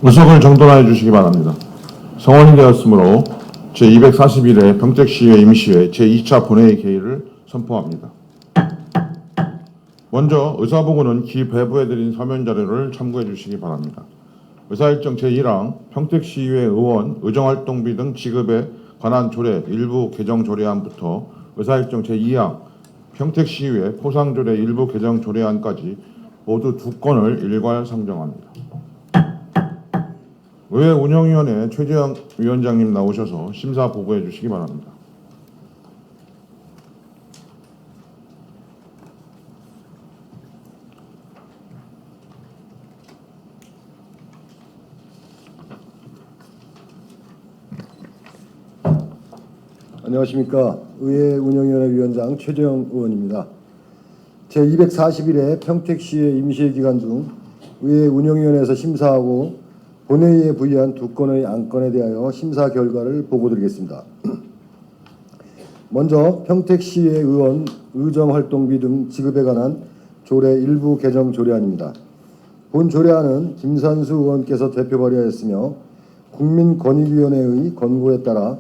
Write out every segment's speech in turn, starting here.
의석을 정돈하여 주시기 바랍니다. 성원이 되었으므로 제241회 평택시의회 임시회 제2차 본회의 개의를 선포합니다. 먼저 의사보고는 기배부해드린 서면 자료를 참고해 주시기 바랍니다. 의사일정 제1항 평택시의회 의원 의정활동비 등 지급에 관한 조례 일부 개정 조례안부터 의사일정 제2항 평택시의회 포상조례 일부 개정 조례안까지 모두 2건을 일괄 상정합니다. 의회 운영위원회 최재형 위원장님 나오셔서 심사 보고해 주시기 바랍니다. 안녕하십니까. 의회 운영위원회 위원장 최재형 의원입니다. 제241회 평택시의 임시회 기간 중 의회 운영위원회에서 심사하고 본회의에 부의한 2건의 안건에 대하여 심사 결과를 보고드리겠습니다. 먼저 평택시의 의원 의정활동비 등 지급에 관한 조례 일부 개정 조례안입니다. 본 조례안은 김산수 의원께서 대표 발의하였으며 국민권익위원회의 권고에 따라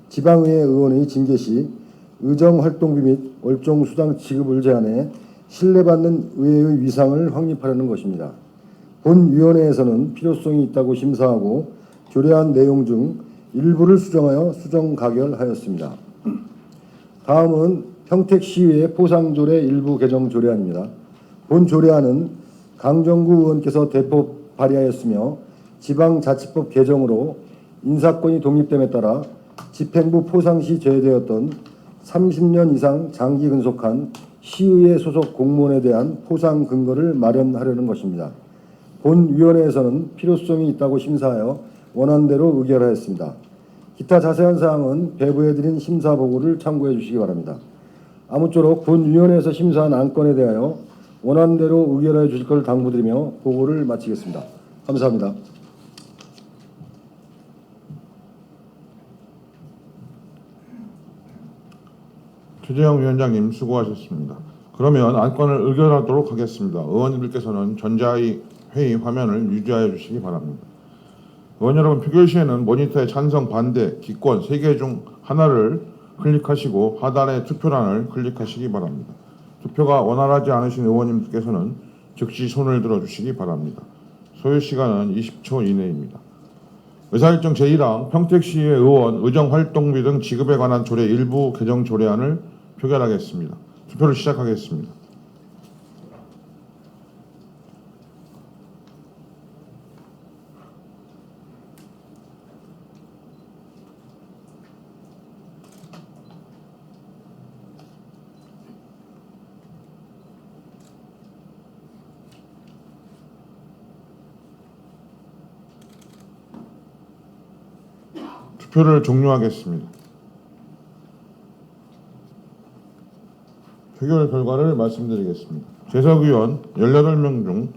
지방의회 의원의 징계 시 의정활동비 및 월정수당 지급을 제한해 신뢰받는 의회의 위상을 확립하려는 것입니다. 본 위원회에서는 필요성이 있다고 심사하고 조례안 내용 중 일부를 수정하여 수정 가결하였습니다. 다음은 평택시의회 포상조례 일부 개정 조례안입니다. 본 조례안은 강정구 의원께서 대표 발의하였으며 지방자치법 개정으로 인사권이 독립됨에 따라 집행부 포상시 제외되었던 30년 이상 장기 근속한 시의회 소속 공무원에 대한 포상 근거를 마련하려는 것입니다. 본 위원회에서는 필요성이 있다고 심사하여 원안대로 의결하였습니다. 기타 자세한 사항은 배부해드린 심사 보고를 참고해 주시기 바랍니다. 아무쪼록 본 위원회에서 심사한 안건에 대하여 원안대로 의결하여 주실 것을 당부드리며 보고를 마치겠습니다. 감사합니다. 최재형 위원장님 수고하셨습니다. 그러면 안건을 의결하도록 하겠습니다. 의원님들께서는 전자회의 화면을 유지하여 주시기 바랍니다. 의원 여러분, 표결 시에는 모니터에 찬성, 반대, 기권 3개 중 하나를 클릭하시고 하단의 투표란을 클릭하시기 바랍니다. 투표가 원활하지 않으신 의원님들께서는 즉시 손을 들어주시기 바랍니다. 소요 시간은 20초 이내입니다. 의사일정 제1항 평택시의 의원 의정활동비 등 지급에 관한 조례 일부 개정 조례안을 표결하겠습니다. 투표를 시작하겠습니다. 투표를 종료하겠습니다. 표결 결과를 말씀드리겠습니다. 재석의원 18명 중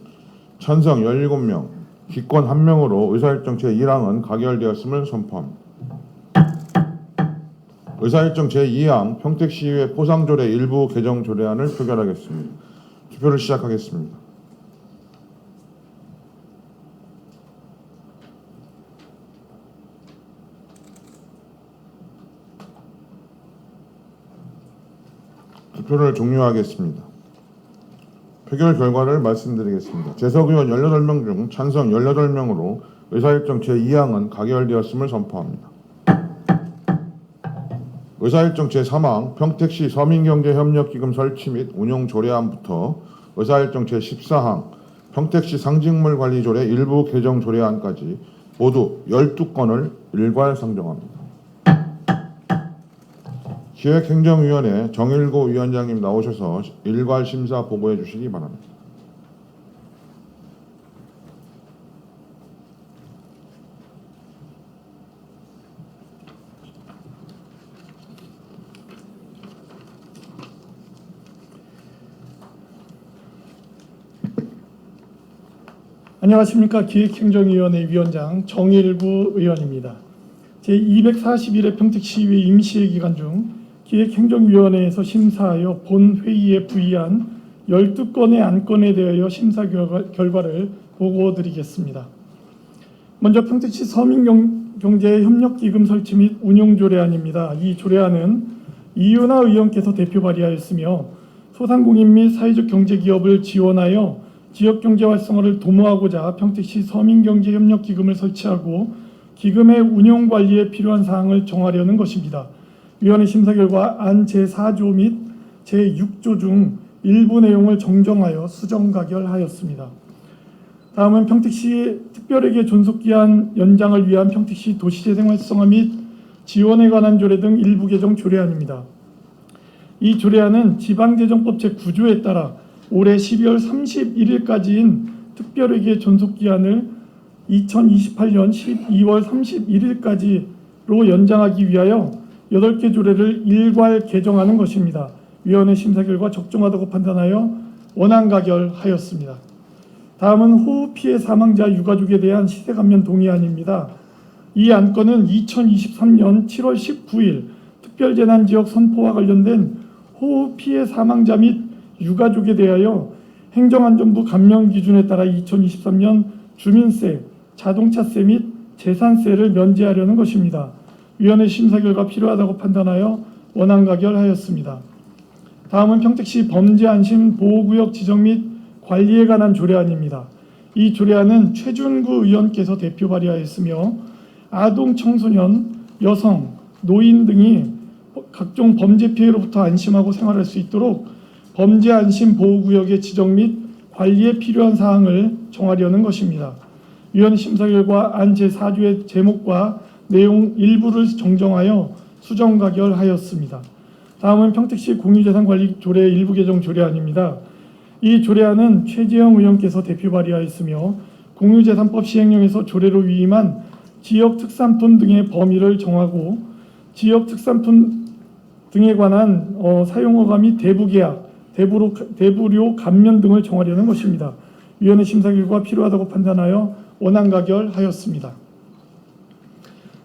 찬성 17명, 기권 1명으로 의사일정 제1항은 가결되었음을 선포합니다. 의사일정 제2항 평택시의회 포상조례 일부 개정 조례안을 표결하겠습니다. 투표를 시작하겠습니다. 투표를 종료하겠습니다. 표결 결과를 말씀드리겠습니다. 재석의원 18명 중 찬성 18명으로 의사일정 제2항은 가결되었음을 선포합니다. 의사일정 제3항 평택시 서민경제협력기금 설치 및 운용 조례안부터 의사일정 제14항 평택시 상징물관리조례 일부 개정 조례안까지 모두 12건을 일괄 상정합니다. 기획행정위원회 정일구 위원장님 나오셔서 일괄 심사 보고해 주시기 바랍니다. 안녕하십니까. 기획행정위원회 위원장 정일구 의원입니다. 제241회 평택시의회 임시회 기간 중 기획행정위원회에서 심사하여 본 회의에 부의한 12건의 안건에 대하여 심사 결과를 보고드리겠습니다. 먼저 평택시 서민경제협력기금 설치 및 운용 조례안입니다. 이 조례안은 이윤하 의원께서 대표 발의하였으며 소상공인 및 사회적 경제기업을 지원하여 지역경제 활성화를 도모하고자 평택시 서민경제협력기금을 설치하고 기금의 운용 관리에 필요한 사항을 정하려는 것입니다. 위원회 심사 결과 안 제4조 및 제6조 중 일부 내용을 정정하여 수정 가결하였습니다. 다음은 평택시 특별회계 존속기한 연장을 위한 평택시 도시재생 활성화 및 지원에 관한 조례 등 일부 개정 조례안입니다. 이 조례안은 지방재정법 제9조에 따라 올해 12월 31일까지인 특별회계 존속기한을 2028년 12월 31일까지로 연장하기 위하여 8개 조례를 일괄 개정하는 것입니다. 위원회 심사 결과 적정하다고 판단하여 원안 가결하였습니다. 다음은 호우 피해 사망자 유가족에 대한 시세 감면 동의안입니다. 이 안건은 2023년 7월 19일 특별재난지역 선포와 관련된 호우 피해 사망자 및 유가족에 대하여 행정안전부 감면 기준에 따라 2023년 주민세, 자동차세 및 재산세를 면제하려는 것입니다. 위원회 심사 결과 필요하다고 판단하여 원안 가결하였습니다. 다음은 평택시 범죄안심보호구역 지정 및 관리에 관한 조례안입니다. 이 조례안은 최준구 의원께서 대표 발의하였으며 아동, 청소년, 여성, 노인 등이 각종 범죄 피해로부터 안심하고 생활할 수 있도록 범죄안심보호구역의 지정 및 관리에 필요한 사항을 정하려는 것입니다. 위원회 심사 결과 안 제4조의 제목과 내용 일부를 정정하여 수정 가결하였습니다. 다음은 평택시 공유재산관리 조례 일부 개정 조례안입니다. 이 조례안은 최재형 의원께서 대표 발의하였으며 공유재산법 시행령에서 조례로 위임한 지역특산품 등의 범위를 정하고 지역특산품 등에 관한 사용허가 및 대부계약, 대부료 감면 등을 정하려는 것입니다. 위원회 심사 결과 필요하다고 판단하여 원안 가결하였습니다.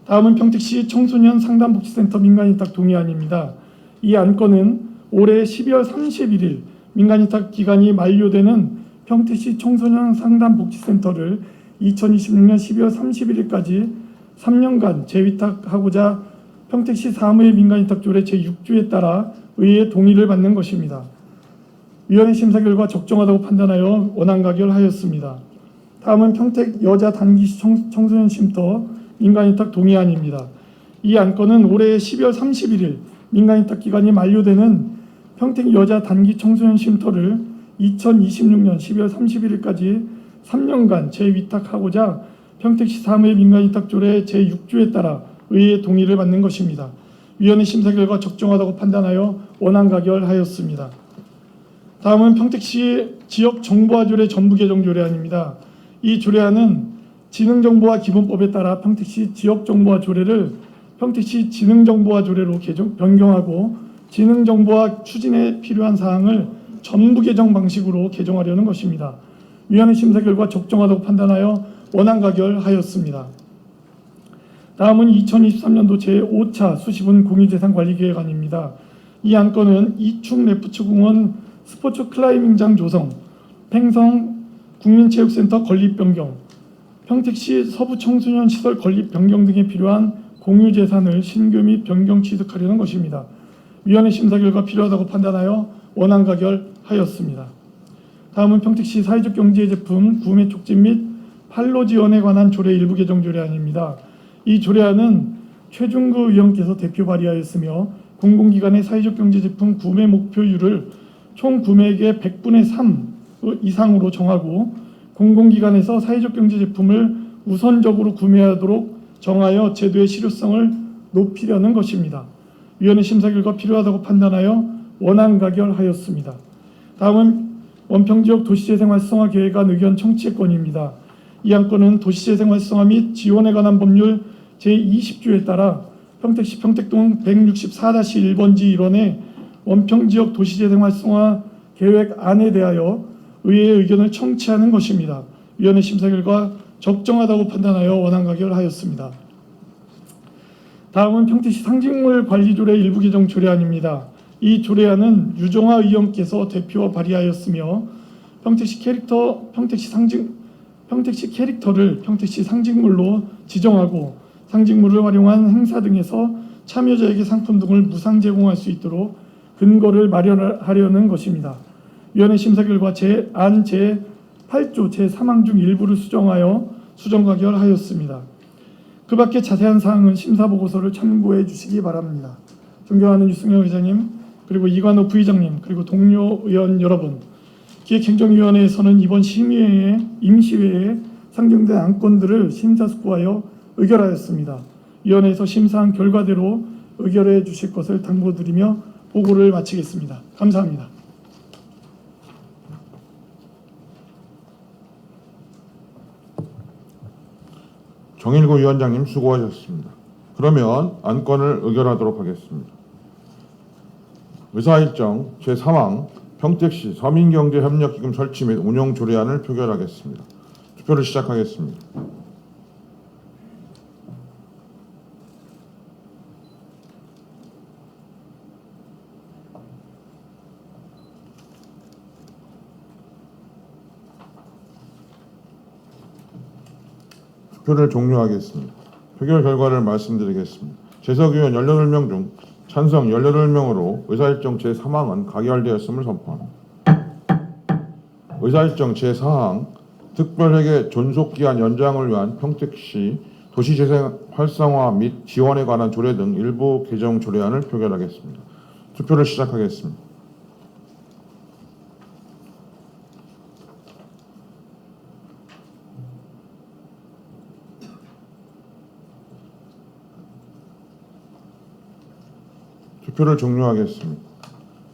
다음은 평택시 청소년 상담복지센터 민간위탁 동의안입니다. 이 안건은 올해 12월 31일 민간위탁 기간이 만료되는 평택시 청소년 상담복지센터를 2026년 12월 31일까지 3년간 재위탁하고자 평택시 사무의 민간위탁조례 제6조에 따라 의회의 동의를 받는 것입니다. 위원회 심사 결과 적정하다고 판단하여 원안 가결하였습니다. 다음은 평택 여자 단기 청소년 쉼터 민간위탁 동의안입니다. 이 안건은 올해 12월 31일 민간위탁 기간이 만료되는 평택 여자 단기 청소년 쉼터를 2026년 12월 31일까지 3년간 재위탁하고자 평택시 사무의 민간위탁조례 제6조에 따라 의회의 동의를 받는 것입니다. 위원회 심사 결과 적정하다고 판단하여 원안 가결하였습니다. 다음은 평택시 지역정보화조례 전부 개정 조례안입니다. 이 조례안은 지능정보화 기본법에 따라 평택시 지역정보화 조례를 평택시 지능정보화 조례로 변경하고 지능정보화 추진에 필요한 사항을 전부 개정 방식으로 개정하려는 것입니다. 위원회 심사 결과 적정하다고 판단하여 원안 가결하였습니다. 다음은 2023년도 제5차 수시분 공유재산관리계획안입니다. 이 안건은 이충 레프츠공원 스포츠 클라이밍장 조성, 팽성 국민체육센터 건립 변경, 평택시 서부 청소년 시설 건립 변경 등에 필요한 공유재산을 신규 및 변경 취득하려는 것입니다. 위원회 심사 결과 필요하다고 판단하여 원안 가결하였습니다. 다음은 평택시 사회적 경제 제품 구매 촉진 및 판로 지원에 관한 조례 일부 개정 조례안입니다. 이 조례안은 최준구 의원께서 대표 발의하였으며 공공기관의 사회적 경제 제품 구매 목표율을 총 구매액의 100분의 3 이상으로 정하고 공공기관에서 사회적 경제 제품을 우선적으로 구매하도록 정하여 제도의 실효성을 높이려는 것입니다. 위원회 심사 결과 필요하다고 판단하여 원안 가결하였습니다. 다음은 원평지역 도시재생 활성화 계획안 의견 청취의 건입니다. 이 안건은 도시재생 활성화 및 지원에 관한 법률 제20조에 따라 평택시 평택동 164-1번지 1원의 원평지역 도시재생 활성화 계획안에 대하여 의회의 의견을 청취하는 것입니다. 위원회 심사 결과 적정하다고 판단하여 원안 가결하였습니다. 다음은 평택시 상징물 관리조례 일부 개정 조례안입니다. 이 조례안은 유정화 의원께서 대표와 발의하였으며 평택시 평택시 캐릭터를 평택시 상징물로 지정하고 상징물을 활용한 행사 등에서 참여자에게 상품 등을 무상 제공할 수 있도록 근거를 마련하려는 것입니다. 위원회 심사 결과 안 제8조 제3항 중 일부를 수정하여 수정 가결하였습니다. 그 밖에 자세한 사항은 심사 보고서를 참고해 주시기 바랍니다. 존경하는 유승열 회장님, 그리고 이관호 부의장님, 그리고 동료 의원 여러분, 기획행정위원회에서는 이번 임시회에 상정된 안건들을 심사숙고하여 의결하였습니다. 위원회에서 심사한 결과대로 의결해 주실 것을 당부드리며 보고를 마치겠습니다. 감사합니다. 정일구 위원장님 수고하셨습니다. 그러면 안건을 의결하도록 하겠습니다. 의사일정 제3항 평택시 서민경제협력기금 설치 및 운영 조례안을 표결하겠습니다. 투표를 시작하겠습니다. 투표를 종료하겠습니다. 표결 결과를 말씀드리겠습니다. 재석의원 18명 중 찬성 18명으로 의사일정 제3항은 가결되었음을 선포합니다. 의사일정 제4항 특별회계 존속기한 연장을 위한 평택시 도시재생 활성화 및 지원에 관한 조례 등 일부 개정 조례안을 표결하겠습니다. 투표를 시작하겠습니다. 투표를 종료하겠습니다.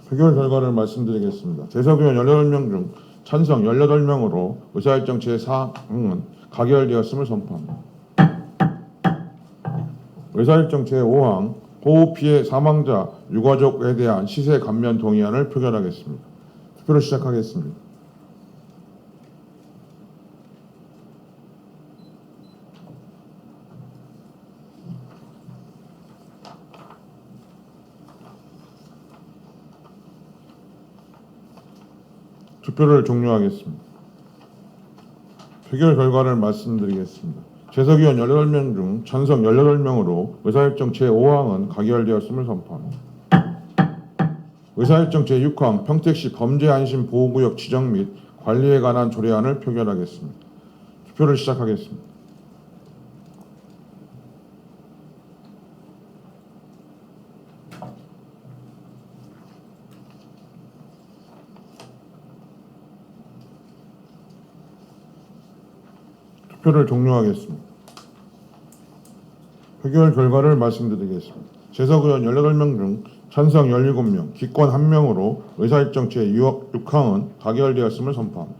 표결 결과를 말씀드리겠습니다. 재석의원 18명 중 찬성 18명으로 의사일정 제4항은 가결되었음을 선포합니다. 의사일정 제5항 호우피해 사망자 유가족에 대한 시세 감면 동의안을 표결하겠습니다. 투표를 시작하겠습니다. 투표를 종료하겠습니다. 표결 결과를 말씀드리겠습니다. 재석의원 18명 중 찬성 18명으로 의사일정 제5항은 가결되었음을 선포합니다. 의사일정 제6항 평택시 범죄안심보호구역 지정 및 관리에 관한 조례안을 표결하겠습니다. 투표를 시작하겠습니다. 투표를 종료하겠습니다. 표결 결과를 말씀드리겠습니다. 재석의원 18명 중 찬성 17명, 기권 1명으로 의사일정 제6항은 가결되었음을 선포합니다.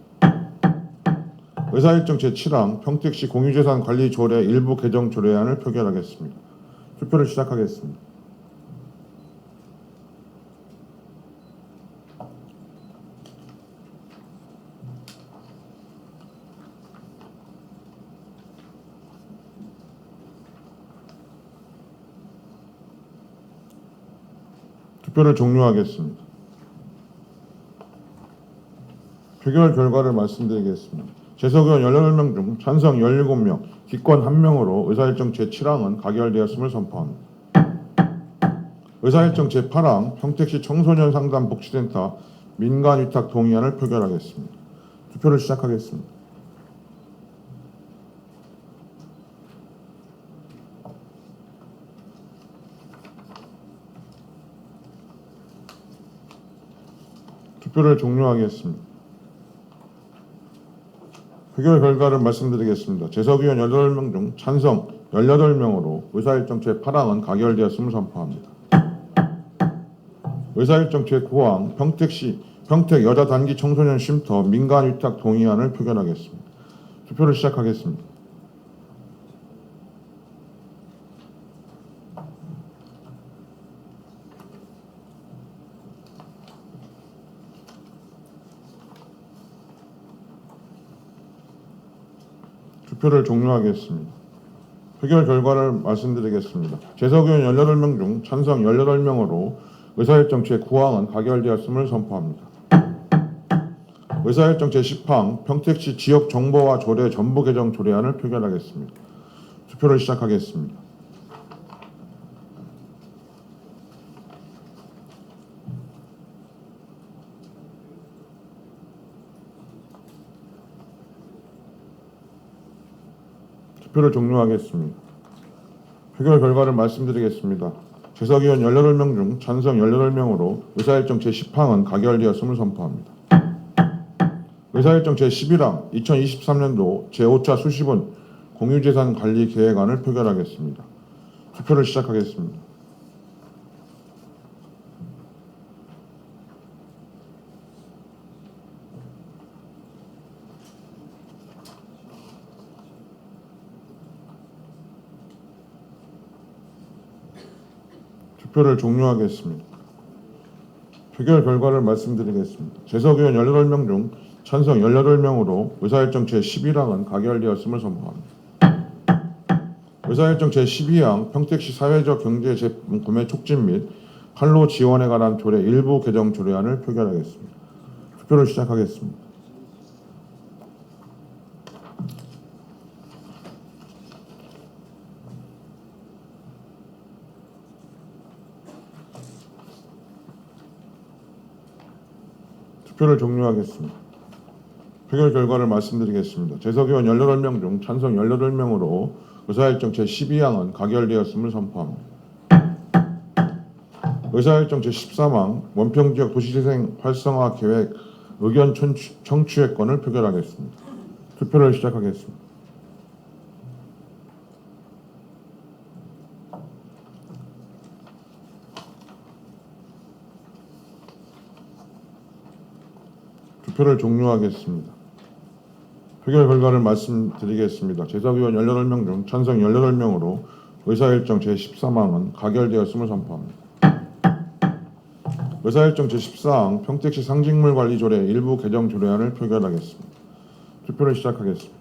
의사일정 제7항 평택시 공유재산 관리 조례 일부 개정 조례안을 표결하겠습니다. 투표를 시작하겠습니다. 투표를 종료하겠습니다. 표결 결과를 말씀드리겠습니다. 재석의원 18명 중 찬성 17명, 기권 1명으로 의사일정 제7항은 가결되었음을 선포합니다. 의사일정 제8항 평택시 청소년 상담 복지센터 민간위탁 동의안을 표결하겠습니다. 투표를 시작하겠습니다. 투표를 종료하겠습니다. 표결 결과를 말씀드리겠습니다. 재석의원 18명 중 찬성 18명으로 의사일정 제8항은 가결되었음을 선포합니다. 의사일정 제9항 평택 여자단기 청소년 쉼터 민간위탁 동의안을 표결하겠습니다. 투표를 시작하겠습니다. 투표를 종료하겠습니다. 표결 결과를 말씀드리겠습니다. 재석의원 18명 중 찬성 18명으로 의사일정 제9항은 가결되었음을 선포합니다. 의사일정 제10항 평택시 지역 정보화 조례 전부 개정 조례안을 표결하겠습니다. 투표를 시작하겠습니다. 투표를 종료하겠습니다. 표결 결과를 말씀드리겠습니다. 재석위원 18명 중 찬성 18명으로 의사일정 제10항은 가결되었음을 선포합니다. 의사일정 제11항 2023년도 제5차 수시본 공유재산 관리 계획안을 표결하겠습니다. 투표를 시작하겠습니다. 투표를 종료하겠습니다. 표결 결과를 말씀드리겠습니다. 재석위원 18명 중 찬성 18명으로 의사일정 제11항은 가결되었음을 선포합니다. 의사일정 제12항 평택시 사회적 경제 제품 구매 촉진 및 판로 지원에 관한 조례 일부 개정 조례안을 표결하겠습니다. 투표를 시작하겠습니다. 투표를 종료하겠습니다. 표결 결과를 말씀드리겠습니다. 재석위원 18명 중 찬성 18명으로 의사일정 제12항은 가결되었음을 선포합니다. 의사일정 제13항 원평지역 도시재생 활성화 계획 의견 청취회권을 표결하겠습니다. 투표를 시작하겠습니다. 투표를 종료하겠습니다. 표결 결과를 말씀드리겠습니다. 재석위원 18명 중 찬성 18명으로 의사일정 제13항은 가결되었음을 선포합니다. 의사일정 제14항 평택시 상징물 관리 조례 일부 개정 조례안을 표결하겠습니다. 투표를 시작하겠습니다.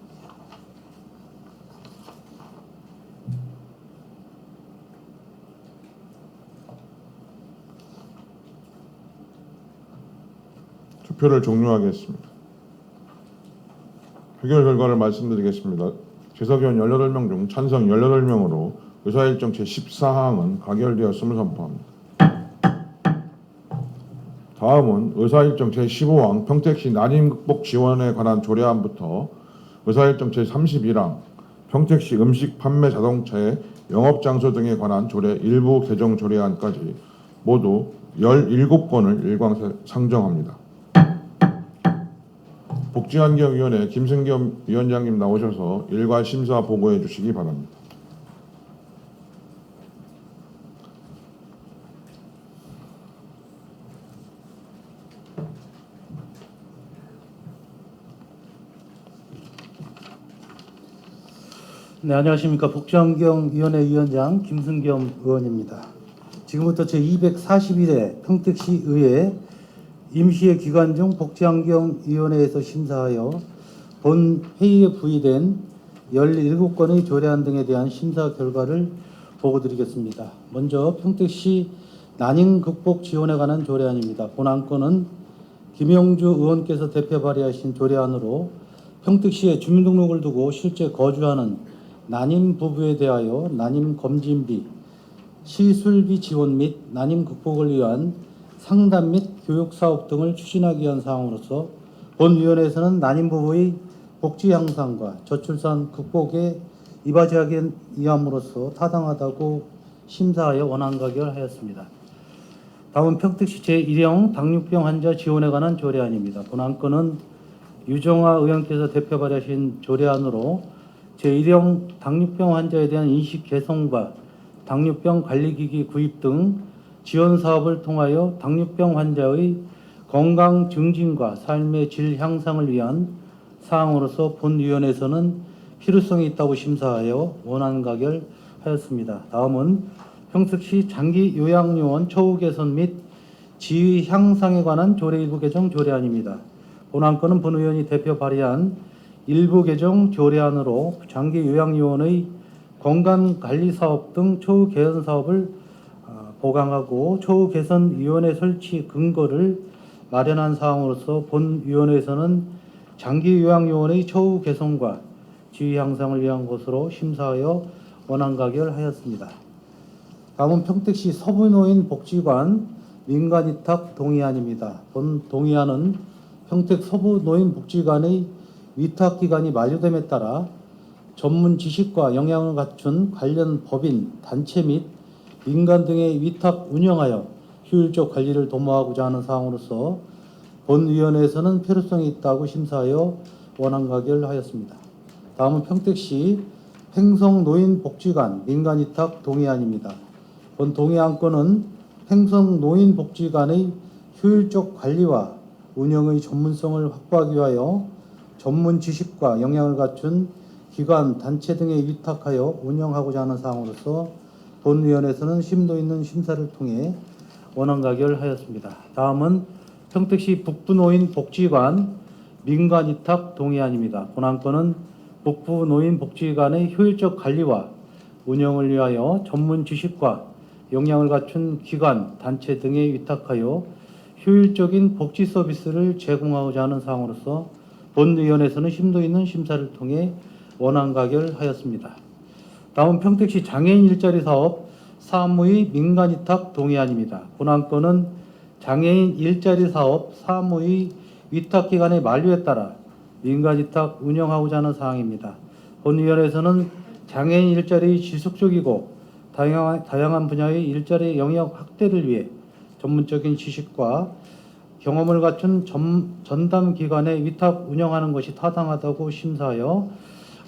투표를 종료하겠습니다. 표결 결과를 말씀드리겠습니다. 재석위원 18명 중 찬성 18명으로 의사일정 제14항은 가결되었음을 선포합니다. 다음은 의사일정 제15항 평택시 난임 극복 지원에 관한 조례안부터 의사일정 제31항 평택시 음식 판매 자동차의 영업장소 등에 관한 조례 일부 개정 조례안까지 모두 17건을 일광상정합니다. 복지환경위원회 김승겸 위원장님 나오셔서 일괄 심사 보고해 주시기 바랍니다. 네, 안녕하십니까. 복지환경위원회 위원장 김승겸 의원입니다. 지금부터 제241회 평택시의회 임시회 기간 중 복지환경위원회에서 심사하여 본 회의에 부의된 17건의 조례안 등에 대한 심사 결과를 보고드리겠습니다. 먼저 평택시 난임 극복 지원에 관한 조례안입니다. 본 안건은 김영주 의원께서 대표 발의하신 조례안으로 평택시에 주민등록을 두고 실제 거주하는 난임 부부에 대하여 난임 검진비, 시술비 지원 및 난임 극복을 위한 상담 및 교육 사업 등을 추진하기 위한 사항으로서 본 위원회에서는 난임 부부의 복지 향상과 저출산 극복에 이바지하기 위함으로써 타당하다고 심사하여 원안 가결하였습니다. 다음 평택시 제1형 당뇨병 환자 지원에 관한 조례안입니다. 본 안건은 유정화 의원께서 대표 발의하신 조례안으로 제1형 당뇨병 환자에 대한 인식 개선과 당뇨병 관리기기 구입 등 지원 사업을 통하여 당뇨병 환자의 건강 증진과 삶의 질 향상을 위한 사항으로서 본위원회에서는 필요성이 있다고 심사하여 원안 가결하였습니다. 다음은 평택시 장기 요양요원 처우 개선 및 지위 향상에 관한 조례 일부 개정 조례안입니다. 본 안건은 본 의원이 대표 발의한 일부 개정 조례안으로 장기 요양요원의 건강관리 사업 등 처우 개선 사업을 보강하고 처우 개선 위원회 설치 근거를 마련한 사항으로서 본위원회에서는 장기요양요원의 처우 개선과 지위 향상을 위한 것으로 심사하여 원안 가결하였습니다. 다음은 평택시 서부노인 복지관 민간위탁 동의안입니다. 본 동의안은 평택 서부노인복지관의 위탁기간이 만료됨에 따라 전문 지식과 역량을 갖춘 관련 법인, 단체 및 민간 등의 위탁 운영하여 효율적 관리를 도모하고자 하는 사항으로서 본위원회에서는 필요성이 있다고 심사하여 원안 가결하였습니다. 다음은 평택시 횡성노인복지관 민간위탁 동의안입니다. 본 동의안건은 횡성노인복지관의 효율적 관리와 운영의 전문성을 확보하기 위하여 전문 지식과 역량을 갖춘 기관, 단체 등에 위탁하여 운영하고자 하는 사항으로서 본위원회에서는 심도 있는 심사를 통해 원안 가결하였습니다. 다음은 평택시 북부노인복지관 민간위탁 동의안입니다. 본안건은 북부노인복지관의 효율적 관리와 운영을 위하여 전문 지식과 역량을 갖춘 기관, 단체 등에 위탁하여 효율적인 복지 서비스를 제공하고자 하는 사항으로서 본위원회에서는 심도 있는 심사를 통해 원안 가결하였습니다. 다음 평택시 장애인 일자리 사업 사무의 민간위탁 동의안입니다. 본안건은 장애인 일자리 사업 사무의 위탁 기간의 만료에 따라 민간위탁 운영하고자 하는 사항입니다. 본위원회에서는 장애인 일자리 지속적이고 다양한 분야의 일자리 영역 확대를 위해 전문적인 지식과 경험을 갖춘 전담 기관에 위탁 운영하는 것이 타당하다고 심사하여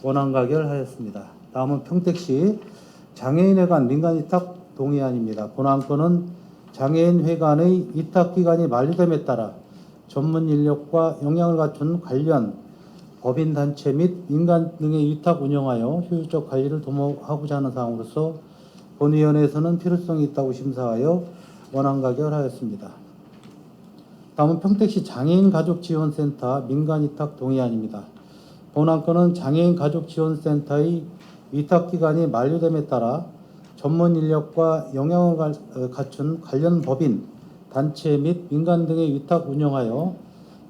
원안 가결하였습니다. 다음은 평택시 장애인회관 민간위탁 동의안입니다. 본안건은 장애인회관의 위탁 기간이 만료됨에 따라 전문 인력과 역량을 갖춘 관련 법인 단체 및 민간 등의 위탁 운영하여 효율적 관리를 도모하고자 하는 사항으로서 본위원회에서는 필요성이 있다고 심사하여 원안 가결하였습니다. 다음은 평택시 장애인가족지원센터 민간위탁 동의안입니다. 본안건은 장애인가족지원센터의 위탁기간이 만료됨에 따라 전문 인력과 역량을 갖춘 관련 법인, 단체 및 민간 등의 위탁 운영하여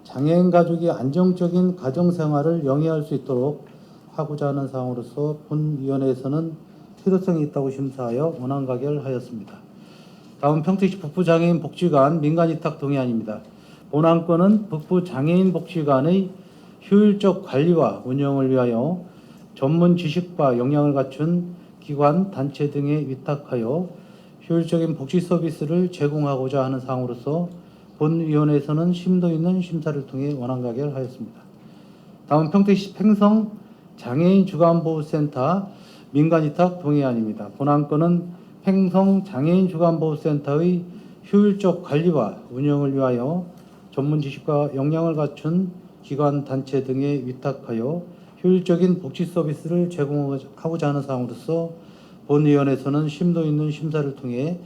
장애인 가족이 안정적인 가정생활을 영위할 수 있도록 하고자 하는 사항으로서 본위원회에서는 필요성이 있다고 심사하여 원안 가결하였습니다. 다음 평택시 북부장애인 복지관 민간위탁 동의안입니다. 본안건은 북부장애인 복지관의 효율적 관리와 운영을 위하여 전문 지식과 역량을 갖춘 기관, 단체 등에 위탁하여 효율적인 복지 서비스를 제공하고자 하는 사항으로서 본위원회에서는 심도 있는 심사를 통해 원안 가결하였습니다. 다음 평택시 팽성 장애인 주간보호센터 민간위탁 동의안입니다. 본안건은 팽성 장애인 주간보호센터의 효율적 관리와 운영을 위하여 전문 지식과 역량을 갖춘 기관, 단체 등에 위탁하여 효율적인 복지 서비스를 제공하고자 하는 사항으로서 본위원회에서는 심도 있는 심사를 통해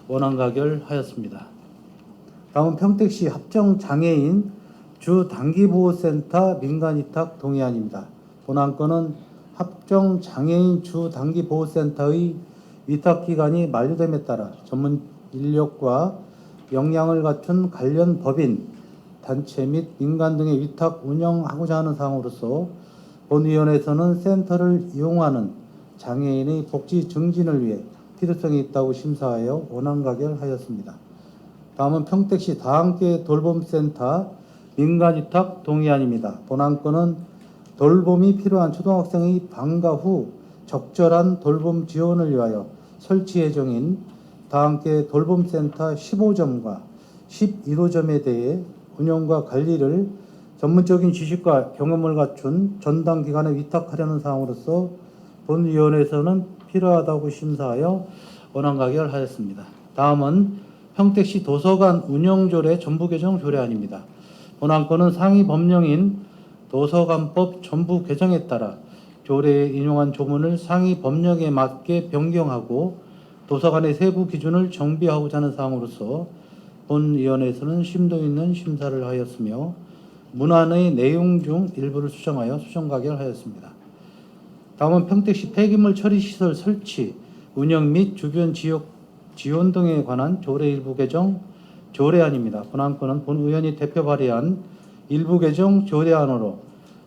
원안 가결하였습니다. 다음은 평택시 합정장애인 주단기보호센터 민간위탁 동의안입니다. 본안건은 합정장애인 주단기보호센터의 위탁기간이 만료됨에 따라 전문 인력과 역량을 갖춘 관련 법인, 단체 및 민간 등의 위탁 운영하고자 하는 사항으로서 본위원회에서는 센터를 이용하는 장애인의 복지 증진을 위해 필요성이 있다고 심사하여 원안 가결하였습니다. 다음은 평택시 다함께 돌봄센터 민간위탁 동의안입니다. 본안건은 돌봄이 필요한 초등학생의 방과 후 적절한 돌봄 지원을 위하여 설치 예정인 다함께 돌봄센터 15점과 12호점에 대해 운영과 관리를 전문적인 지식과 경험을 갖춘 전담 기관에 위탁하려는 사항으로서 본위원회에서는 필요하다고 심사하여 원안 가결하였습니다. 다음은 평택시 도서관 운영조례 전부 개정 조례안입니다. 본안건은 상위 법령인 도서관법 전부 개정에 따라 조례에 인용한 조문을 상위 법령에 맞게 변경하고 도서관의 세부 기준을 정비하고자 하는 사항으로서 본위원회에서는 심도 있는 심사를 하였으며 문안의 내용 중 일부를 수정하여 수정 가결하였습니다. 다음은 평택시 폐기물 처리 시설 설치, 운영 및 주변 지역 지원 등에 관한 조례 일부 개정 조례안입니다. 본 안건은 본 의원이 대표 발의한 일부 개정 조례안으로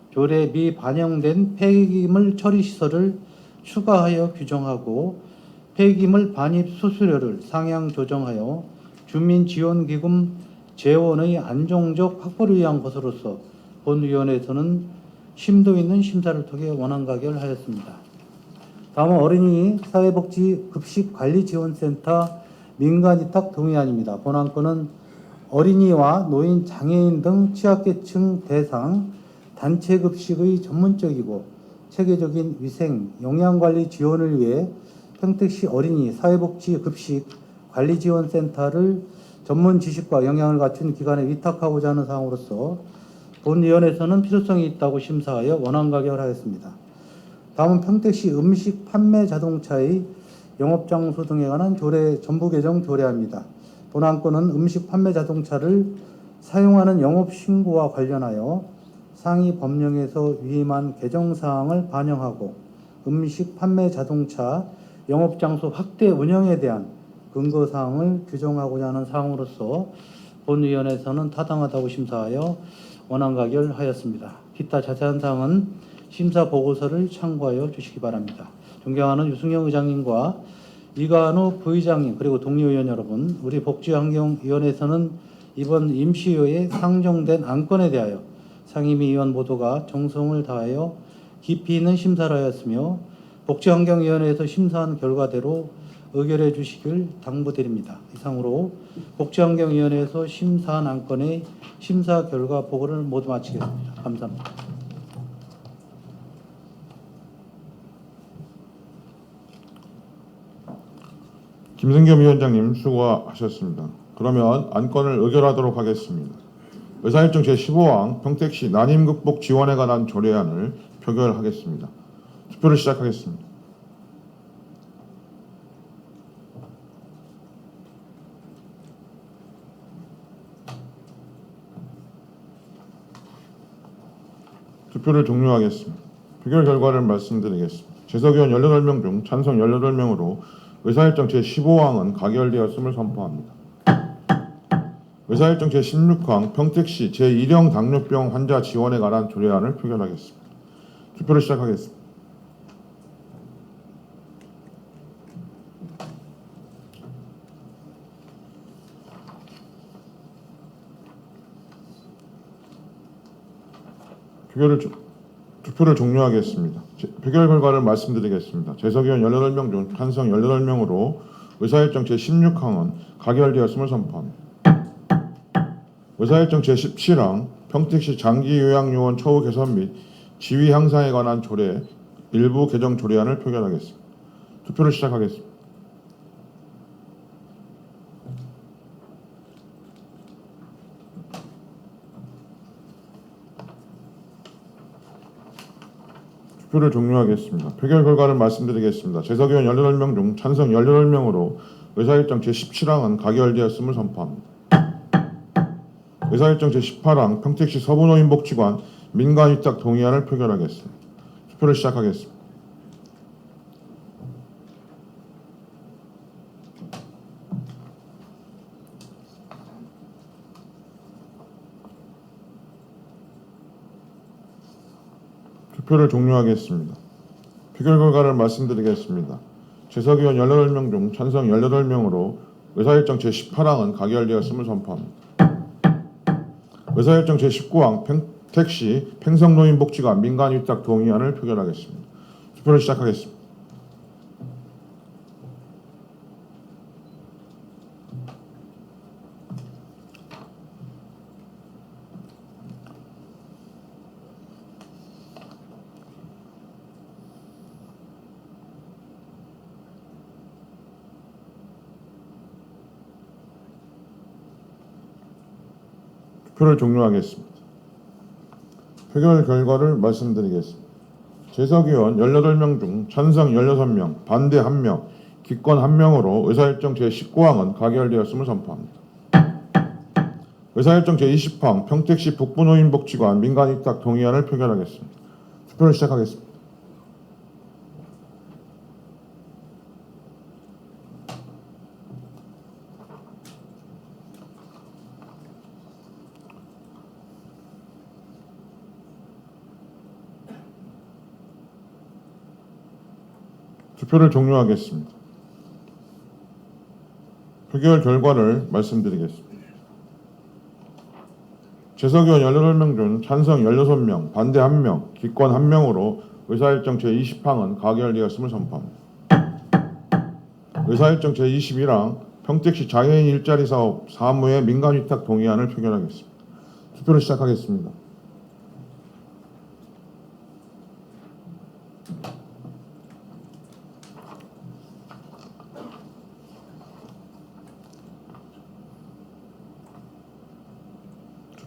조례에 미반영된 폐기물 처리 시설을 추가하여 규정하고 폐기물 반입 수수료를 상향 조정하여 주민지원기금 재원의 안정적 확보를 위한 것으로서 본위원회에서는 심도 있는 심사를 통해 원안 가결하였습니다. 다음은 어린이 사회복지급식관리지원센터 민간위탁 동의안입니다. 본 안건은 어린이와 노인, 장애인 등 취약계층 대상 단체급식의 전문적이고 체계적인 위생, 영양관리 지원을 위해 평택시 어린이 사회복지급식관리지원센터를 전문 지식과 역량을 갖춘 기관에 위탁하고자 하는 사항으로서 본위원회에서는 필요성이 있다고 심사하여 원안 가결하였습니다. 다음은 평택시 음식 판매 자동차의 영업장소 등에 관한 조례 전부 개정 조례안입니다. 본 안건은 음식 판매 자동차를 사용하는 영업신고와 관련하여 상위 법령에서 위임한 개정사항을 반영하고 음식 판매 자동차 영업장소 확대 운영에 대한 근거사항을 규정하고자 하는 사항으로서 본위원회에서는 타당하다고 심사하여 원안 가결하였습니다. 기타 자세한 사항은 심사 보고서를 참고하여 주시기 바랍니다. 존경하는 유승영 의장님과 이관우 부의장님 그리고 동료 의원 여러분, 우리 복지환경위원회에서는 이번 임시회에 상정된 안건에 대하여 상임위 의원 모두가 정성을 다하여 깊이 있는 심사를 하였으며 복지환경위원회에서 심사한 결과대로 의결해 주시길 당부드립니다. 이상으로 복지환경위원회에서 심사한 안건의 심사 결과 보고를 모두 마치겠습니다. 감사합니다. 김승겸 위원장님 수고하셨습니다. 그러면 안건을 의결하도록 하겠습니다. 의사일정 제15항 평택시 난임극복 지원에 관한 조례안을 표결하겠습니다. 투표를 시작하겠습니다. 투표를 종료하겠습니다. 표결 결과를 말씀드리겠습니다. 재석의원 18명 중 찬성 18명으로 의사일정 제15항은 가결되었음을 선포합니다. 의사일정 제16항 평택시 제1형 당뇨병 환자 지원에 관한 조례안을 표결하겠습니다. 투표를 시작하겠습니다. 투표를 종료하겠습니다. 표결 결과를 말씀드리겠습니다. 재석의원 18명 중 찬성 18명으로 의사일정 제16항은 가결되었음을 선포합니다. 의사일정 제17항 평택시 장기요양요원 처우 개선 및 지위 향상에 관한 조례 일부 개정 조례안을 표결하겠습니다. 투표를 시작하겠습니다. 투표를 종료하겠습니다. 표결 결과를 말씀드리겠습니다. 재석의원 18명 중 찬성 18명으로 의사일정 제17항은 가결되었음을 선포합니다. 의사일정 제18항 평택시 서부노인복지관 민간위탁 동의안을 표결하겠습니다. 투표를 시작하겠습니다. 투표를 종료하겠습니다. 표결 결과를 말씀드리겠습니다. 재석의원 18명 중 찬성 18명으로 의사일정 제18항은 가결되었음을 선포합니다. 의사일정 제19항 평택시 팽성노인복지관 민간위탁 동의안을 표결하겠습니다. 투표를 시작하겠습니다. 투표를 종료하겠습니다. 표결 결과를 말씀드리겠습니다. 재석의원 18명 중 찬성 16명, 반대 1명, 기권 1명으로 의사일정 제19항은 가결되었음을 선포합니다. 의사일정 제20항 평택시 북부노인복지관 민간위탁 동의안을 표결하겠습니다. 투표를 시작하겠습니다. 투표를 종료하겠습니다. 표결 결과를 말씀드리겠습니다. 재석의원 18명 중 찬성 16명, 반대 1명, 기권 1명으로 의사일정 제20항은 가결되었음을 선포합니다. 의사일정 제21항 평택시 장애인 일자리 사업 사무의 민간위탁 동의안을 표결하겠습니다. 투표를 시작하겠습니다.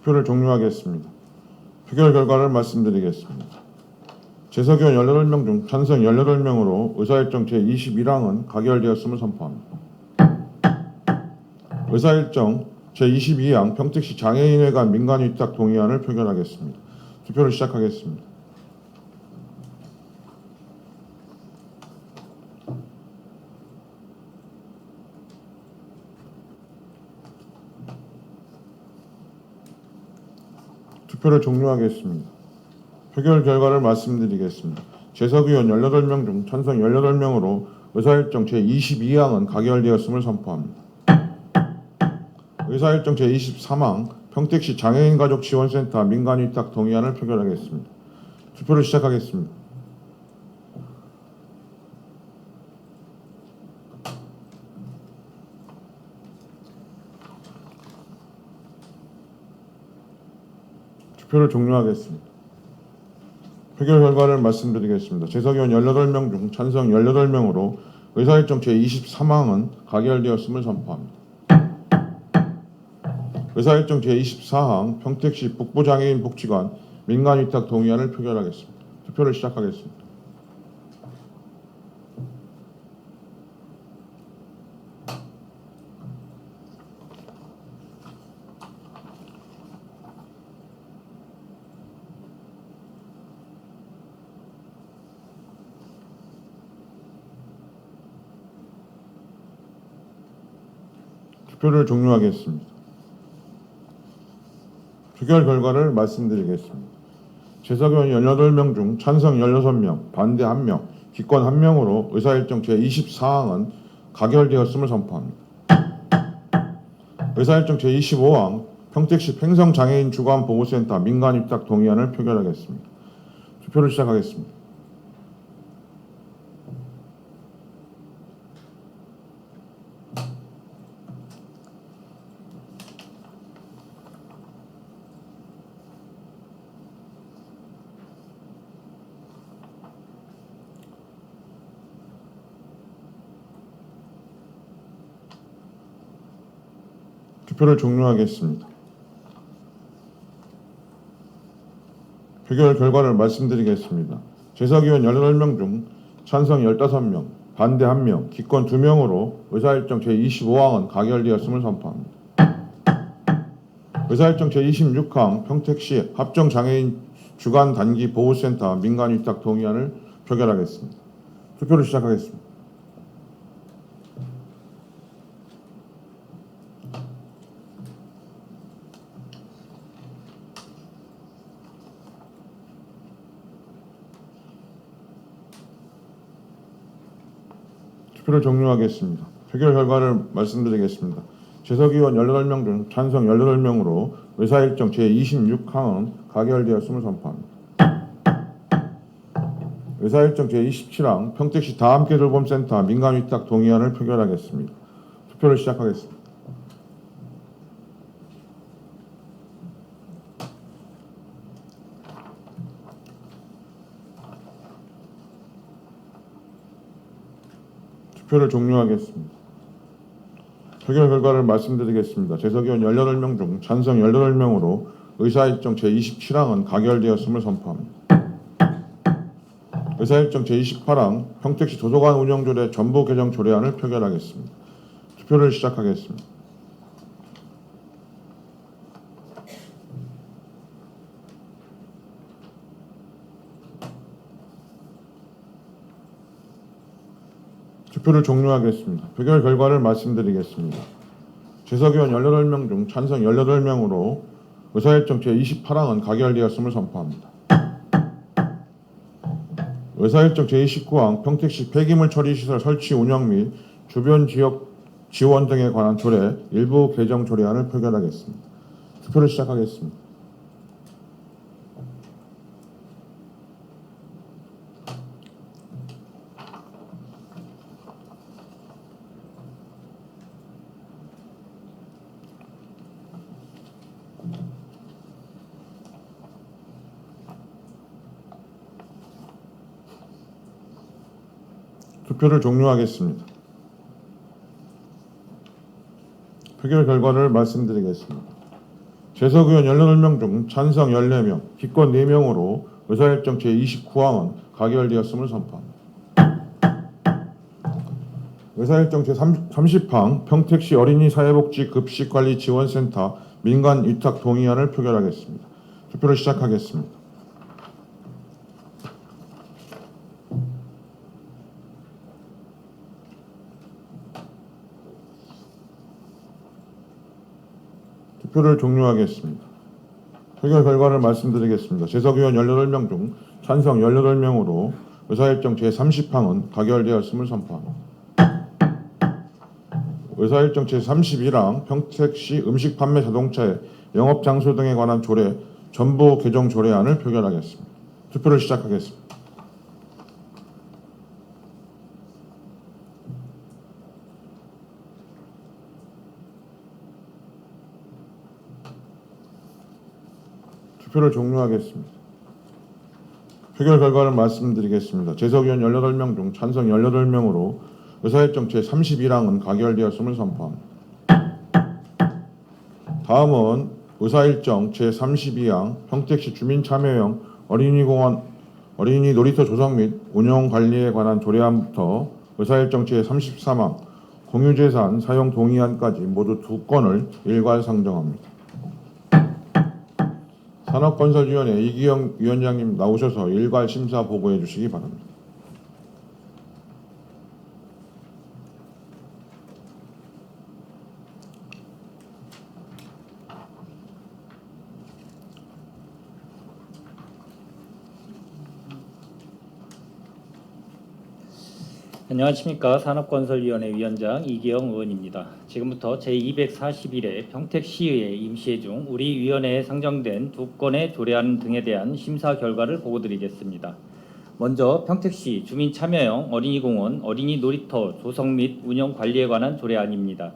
투표를 종료하겠습니다. 표결 결과를 말씀드리겠습니다. 재석의원 18명 중 찬성 18명으로 의사일정 제21항은 가결되었음을 선포합니다. 의사일정 제22항 평택시 장애인회관 민간위탁 동의안을 표결하겠습니다. 투표를 시작하겠습니다. 투표를 종료하겠습니다. 표결 결과를 말씀드리겠습니다. 재석의원 18명 중 찬성 18명으로 의사일정 제22항은 가결되었음을 선포합니다. 의사일정 제23항 평택시 장애인가족지원센터 민간위탁 동의안을 표결하겠습니다. 투표를 시작하겠습니다. 투표를 종료하겠습니다. 표결 결과를 말씀드리겠습니다. 재석의원 18명 중 찬성 18명으로 의사일정 제23항은 가결되었음을 선포합니다. 의사일정 제24항 평택시 북부장애인 복지관 민간위탁 동의안을 표결하겠습니다. 투표를 시작하겠습니다. 투표를 종료하겠습니다. 표결 결과를 말씀드리겠습니다. 재석의원 18명 중 찬성 16명, 반대 1명, 기권 1명으로 의사일정 제24항은 가결되었음을 선포합니다. 의사일정 제25항 평택시 팽성장애인 주간보호센터 민간위탁 동의안을 표결하겠습니다. 투표를 시작하겠습니다. 투표를 종료하겠습니다. 표결 결과를 말씀드리겠습니다. 재석의원 18명 중 찬성 15명, 반대 1명, 기권 2명으로 의사일정 제25항은 가결되었음을 선포합니다. 의사일정 제26항 평택시 합정장애인 주간단기보호센터 민간위탁 동의안을 표결하겠습니다. 투표를 시작하겠습니다. 투표를 종료하겠습니다. 표결 결과를 말씀드리겠습니다. 재석의원 18명 중 찬성 18명으로 의사일정 제26항은 가결되었음을 선포합니다. 의사일정 제27항 평택시 다함께 돌봄센터 민간위탁 동의안을 표결하겠습니다. 투표를 시작하겠습니다. 투표를 종료하겠습니다. 표결 결과를 말씀드리겠습니다. 재석의원 18명 중 찬성 18명으로 의사일정 제27항은 가결되었음을 선포합니다. 의사일정 제28항 평택시 도서관 운영조례 전부 개정 조례안을 표결하겠습니다. 투표를 시작하겠습니다. 투표를 종료하겠습니다. 표결 결과를 말씀드리겠습니다. 재석의원 18명 중 찬성 18명으로 의사일정 제28항은 가결되었음을 선포합니다. 의사일정 제29항 평택시 폐기물 처리 시설 설치 운영 및 주변 지역 지원 등에 관한 조례 일부 개정 조례안을 표결하겠습니다. 투표를 시작하겠습니다. 투표를 종료하겠습니다. 표결 결과를 말씀드리겠습니다. 재석 의원 18명 중 찬성 14명, 기권 4명으로 의사일정 제29항은 가결되었음을 선포합니다. 의사일정 제30항 평택시 어린이 사회복지 급식관리지원센터 민간 위탁 동의안을 표결하겠습니다. 투표를 시작하겠습니다. 투표를 종료하겠습니다. 표결 결과를 말씀드리겠습니다. 재석 의원 18명 중 찬성 18명으로 의사일정 제30항은 가결되었음을 선포합니다. 의사일정 제31항 평택시 음식 판매 자동차의 영업장소 등에 관한 조례 전부 개정 조례안을 표결하겠습니다. 투표를 시작하겠습니다. 투표를 종료하겠습니다. 표결 결과를 말씀드리겠습니다. 재석 의원 18명 중 찬성 18명으로 의사일정 제31항은 가결되었음을 선포합니다. 다음은 의사일정 제32항 평택시 주민참여형 어린이공원 어린이 놀이터 조성 및 운영 관리에 관한 조례안부터 의사일정 제33항 공유재산 사용 동의안까지 모두 2건을 일괄 상정합니다. 산업건설위원회 이기영 위원장님 나오셔서 일괄 심사 보고해 주시기 바랍니다. 안녕하십니까. 산업건설위원회 위원장 이기영 의원입니다. 지금부터 제241회 평택시의회 임시회 중 우리 위원회에 상정된 2건의 조례안 등에 대한 심사 결과를 보고드리겠습니다. 먼저 평택시 주민참여형 어린이공원 어린이 놀이터 조성 및 운영 관리에 관한 조례안입니다.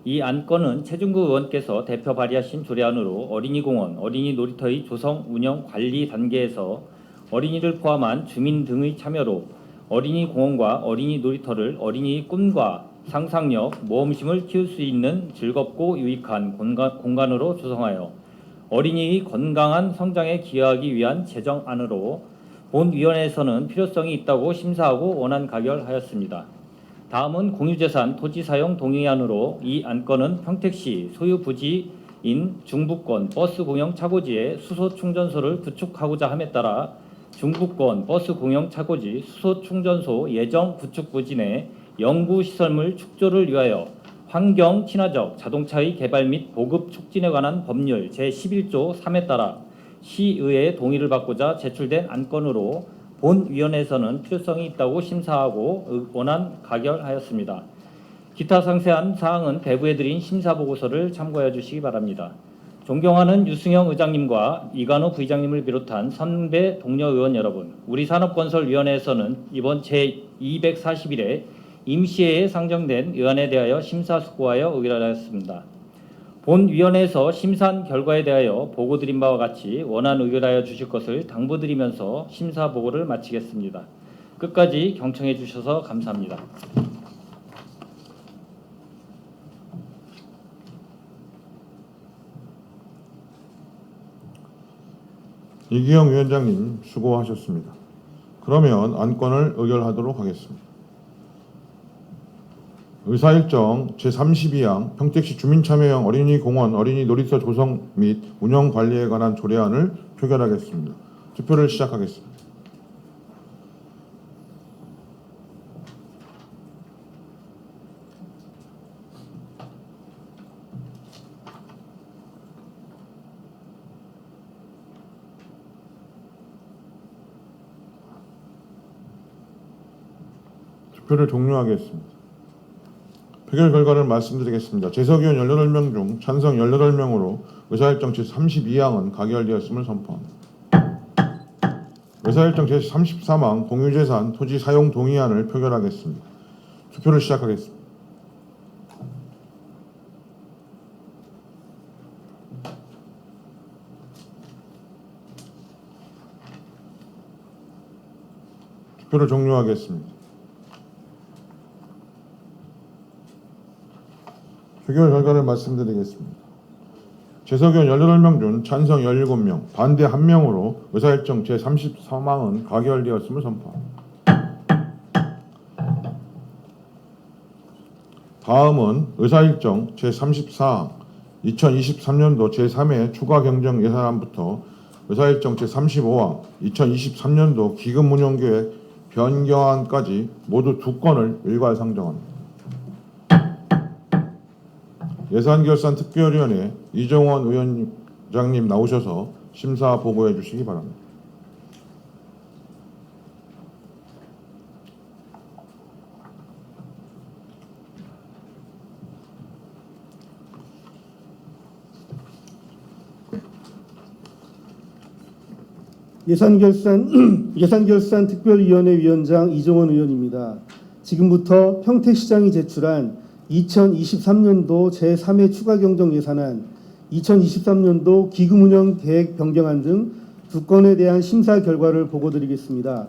이 안건은 최중구 의원께서 대표 발의하신 조례안으로 어린이공원 어린이 놀이터의 조성 운영 관리 단계에서 어린이를 포함한 주민 등의 참여로 어린이 공원과 어린이 놀이터를 어린이의 꿈과 상상력, 모험심을 키울 수 있는 즐겁고 유익한 공간으로 조성하여 어린이의 건강한 성장에 기여하기 위한 제정안으로 본위원회에서는 필요성이 있다고 심사하고 원안 가결하였습니다. 다음은 공유재산 토지사용 동의안으로 이 안건은 평택시 소유 부지인 중부권 버스 공영 차고지에 수소 충전소를 구축하고자 함에 따라 중부권 버스 공영 차고지 수소 충전소 예정 구축 부지 내 연구 시설물 축조를 위하여 환경 친화적 자동차의 개발 및 보급 촉진에 관한 법률 제11조 3에 따라 시의회의 동의를 받고자 제출된 안건으로 본위원회에서는 필요성이 있다고 심사하고 원안 가결하였습니다. 기타 상세한 사항은 배부해드린 심사보고서를 참고해 주시기 바랍니다. 존경하는 유승영 의장님과 이관호 부의장님을 비롯한 선배 동료 의원 여러분, 우리 산업건설위원회에서는 이번 제241회 임시회에 상정된 의안에 대하여 심사숙고하여 의결하였습니다. 본위원회에서 심사한 결과에 대하여 보고드린 바와 같이 원안 의결하여 주실 것을 당부드리면서 심사보고를 마치겠습니다. 끝까지 경청해 주셔서 감사합니다. 이기영 위원장님 수고하셨습니다. 그러면 안건을 의결하도록 하겠습니다. 의사일정 제32항 평택시 주민참여형 어린이공원 어린이 놀이터 조성 및 운영 관리에 관한 조례안을 표결하겠습니다. 투표를 시작하겠습니다. 투표를 종료하겠습니다. 표결 결과를 말씀드리겠습니다. 재석의원 18명 중 찬성 18명으로 의사일정 제32항은 가결되었음을 선포합니다. 의사일정 제33항 공유재산 토지 사용 동의안을 표결하겠습니다. 투표를 시작하겠습니다. 투표를 종료하겠습니다. 표결 결과를 말씀드리겠습니다. 재석의원 18명 중 찬성 17명, 반대 1명으로 의사일정 제33항은 가결되었음을 선포합니다. 다음은 의사일정 제34항 2023년도 제3회 추가 경정 예산안부터 의사일정 제35항 2023년도 기금운용계획 변경안까지 모두 2건을 일괄 상정합니다. 예산결산특별위원회 이정원 위원장님 나오셔서 심사 보고해 주시기 바랍니다. 예산결산 특별위원회 위원장 이정원 의원입니다. 지금부터 평택시장이 제출한 2023년도 제3회 추가경정 예산안, 2023년도 기금운영 계획 변경안 등 2건에 대한 심사 결과를 보고드리겠습니다.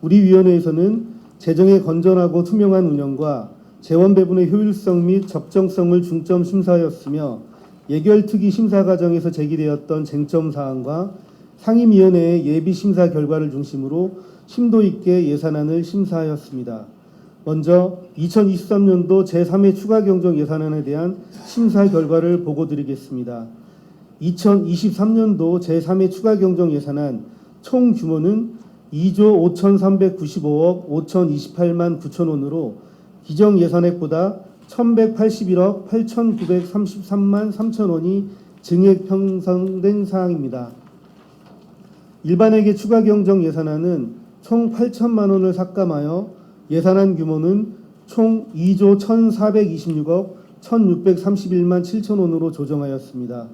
우리 위원회에서는 재정의 건전하고 투명한 운영과 재원 배분의 효율성 및 적정성을 중점 심사하였으며 예결특위 심사 과정에서 제기되었던 쟁점 사항과 상임위원회의 예비 심사 결과를 중심으로 심도 있게 예산안을 심사하였습니다. 먼저 2023년도 제3회 추가 경정 예산안에 대한 심사 결과를 보고드리겠습니다. 2023년도 제3회 추가 경정 예산안 총 규모는 2조 5,395억 5,028만 9천 원으로 기정 예산액보다 1,181억 8,933만 3천 원이 증액 편성된 사항입니다. 일반회계 추가 경정 예산안은 총 8천만 원을 삭감하여 예산안 규모는 총 2조 1,426억 1,631만 7천 원으로 조정하였습니다.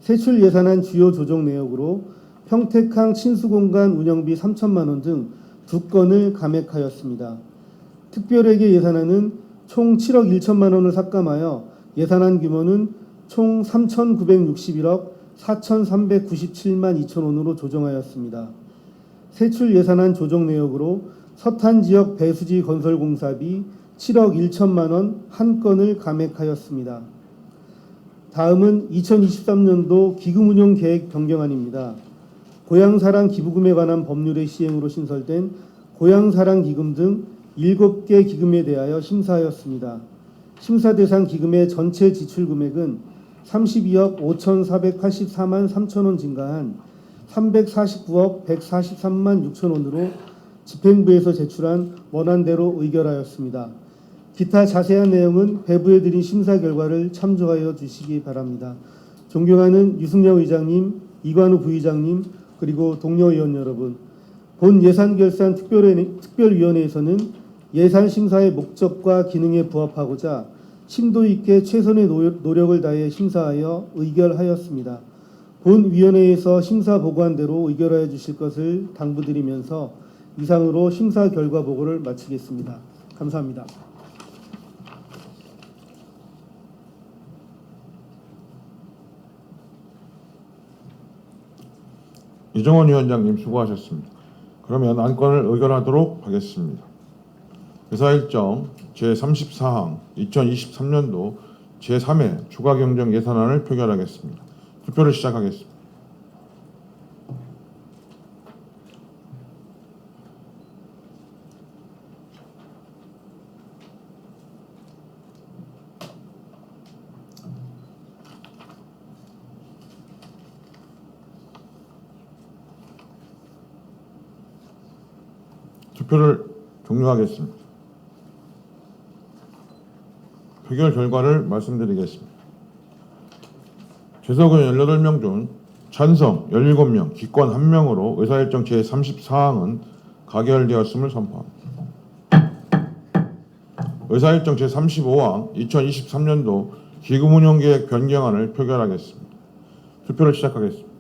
세출 예산안 주요 조정 내역으로 평택항 친수공간 운영비 3천만 원 등 2건을 감액하였습니다. 특별회계 예산안은 총 7억 1천만 원을 삭감하여 예산안 규모는 총 3,961억 4,397만 2천 원으로 조정하였습니다. 세출 예산안 조정 내역으로 서탄지역 배수지 건설공사비 7억 1천만 원 한 건을 감액하였습니다. 다음은 2023년도 기금운용 계획 변경안입니다. 고향사랑 기부금에 관한 법률의 시행으로 신설된 고향사랑 기금 등 7개 기금에 대하여 심사하였습니다. 심사 대상 기금의 전체 지출 금액은 32억 5,484만 3천 원 증가한 349억 143만 6천 원으로 집행부에서 제출한 원안대로 의결하였습니다. 기타 자세한 내용은 배부해드린 심사 결과를 참조하여 주시기 바랍니다. 존경하는 유승영 의장님, 이관우 부의장님, 그리고 동료 의원 여러분, 본 예산결산 특별위원회에서는 예산 심사의 목적과 기능에 부합하고자 심도 있게 최선의 노력을 다해 심사하여 의결하였습니다. 본 위원회에서 심사 보고한 대로 의결하여 주실 것을 당부드리면서 이상으로 심사 결과 보고를 마치겠습니다. 감사합니다. 이정원 위원장님 수고하셨습니다. 그러면 안건을 의결하도록 하겠습니다. 의사일정 제34항 2023년도 제3회 추가 경정 예산안을 표결하겠습니다. 투표를 시작하겠습니다. 투표를 종료하겠습니다. 표결 결과를 말씀드리겠습니다. 재석은 18명 중 찬성 17명, 기권 1명으로 의사일정 제34항은 가결되었음을 선포합니다. 의사일정 제35항 2023년도 기금운용계획 변경안을 표결하겠습니다. 투표를 시작하겠습니다.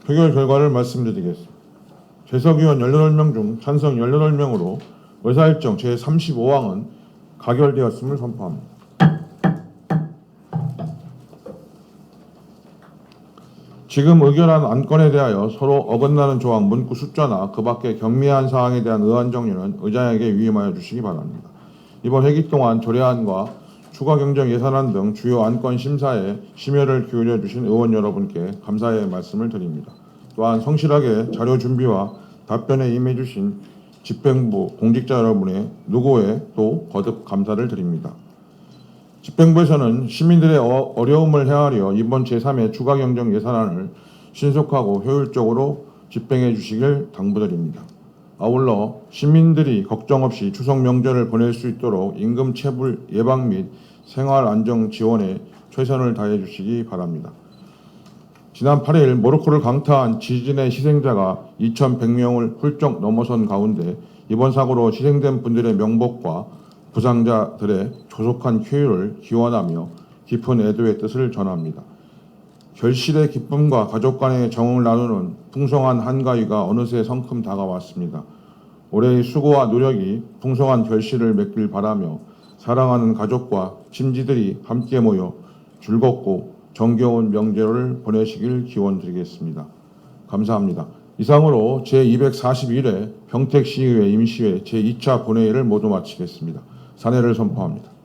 표결 결과를 말씀드리겠습니다. 재석위원 18명 중 찬성 18명으로 의사일정 제35항은 가결되었음을 선포합니다. 지금 의결한 안건에 대하여 서로 어긋나는 조항, 문구 숫자나 그 밖의 경미한 사항에 대한 의안 정리는 의장에게 위임하여 주시기 바랍니다. 이번 회기 동안 조례안과 추가 경정 예산안 등 주요 안건 심사에 심혈을 기울여 주신 의원 여러분께 감사의 말씀을 드립니다. 또한 성실하게 자료 준비와 답변에 임해 주신 집행부 공직자 여러분의 누구에 또 거듭 감사를 드립니다. 집행부에서는 시민들의 어려움을 헤아려 이번 제3회 추가 경정 예산안을 신속하고 효율적으로 집행해 주시길 당부드립니다. 아울러 시민들이 걱정 없이 추석 명절을 보낼 수 있도록 임금 체불 예방 및 생활 안정 지원에 최선을 다해 주시기 바랍니다. 지난 8일 모로코를 강타한 지진의 희생자가 2,100명을 훌쩍 넘어선 가운데 이번 사고로 희생된 분들의 명복과 부상자들의 조속한 쾌유를 기원하며 깊은 애도의 뜻을 전합니다. 결실의 기쁨과 가족 간의 정을 나누는 풍성한 한가위가 어느새 성큼 다가왔습니다. 올해의 수고와 노력이 풍성한 결실을 맺길 바라며 사랑하는 가족과 친지들이 함께 모여 즐겁고 정겨운 명절을 보내시길 기원드리겠습니다. 감사합니다. 이상으로 제241회 평택시의회 임시회 제2차 본회의를 모두 마치겠습니다. 산회를 선포합니다.